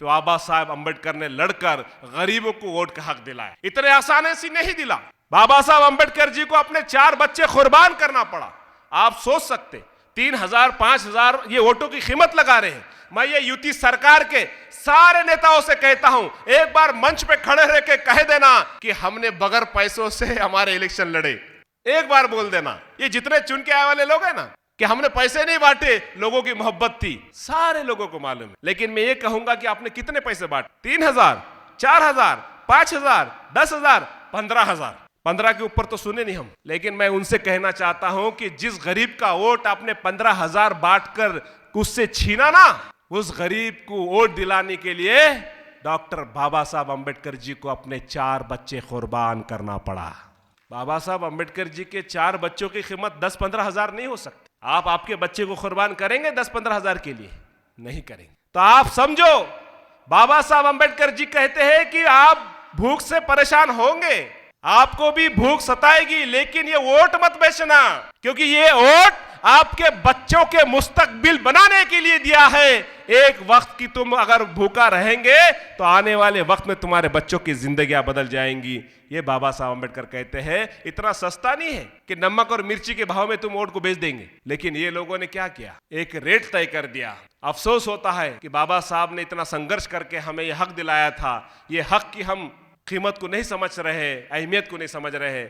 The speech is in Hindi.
बाबा साहब अंबेडकर ने लड़कर गरीबों को वोट का हक दिलाया। इतने आसानी से नहीं दिला। बाबा साहब अंबेडकर जी को अपने 4 बच्चे कुर्बान करना पड़ा। आप सोच सकते 3,000 5,000 ये वोटों की कीमत लगा रहे हैं। मैं ये यूपी सरकार के सारे नेताओं से कहता हूं, एक बार मंच पे खड़े रह के कह देना कि हमने बगैर पैसों से हमारे इलेक्शन लड़े। एक बार बोल देना। ये जितने चुन के आए वाले लोग हैं ना कि हमने पैसे नहीं बांटे, लोगों की मोहब्बत थी, सारे लोगों को मालूम है। लेकिन मैं ये कहूंगा कि आपने कितने पैसे बांटे? 3,000, 4,000, 5,000, 10,000, 15,000। 15 के ऊपर तो सुने नहीं हम। लेकिन मैं उनसे कहना चाहता हूं कि जिस गरीब का वोट आपने 15,000 बांटकर उससे छीना ना, उस गरीब को वोट दिलाने के लिए डॉक्टर बाबा साहब अंबेडकर जी को अपने 4 बच्चे कुर्बान करना पड़ा। बाबा साहब अंबेडकर जी के 4 बच्चों की कीमत 10-15 हजार नहीं हो सकती। आप आपके बच्चे को कुर्बान करेंगे 10-15 हजार के लिए? नहीं करेंगे। तो आप समझो, बाबा साहब अंबेडकर जी कहते हैं कि आप भूख से परेशान होंगे, आपको भी भूख सताएगी, लेकिन ये वोट मत बेचना, क्योंकि ये वोट आपके बच्चों के मुस्तकबिल बनाने के लिए दिया है। एक वक्त की तुम अगर भूखा रहेंगे तो आने वाले वक्त में तुम्हारे बच्चों की जिंदगियां बदल जाएंगी। ये बाबा साहब अंबेडकर कहते हैं। इतना सस्ता नहीं है कि नमक और मिर्ची के भाव में तुम वोट को बेच देंगे। लेकिन ये लोगों ने क्या किया? एक रेट तय कर दिया। अफसोस होता है कि बाबा साहब ने इतना संघर्ष करके हमें यह हक दिलाया था, ये हक की हम कीमत को नहीं समझ रहे, अहमियत को नहीं समझ रहे।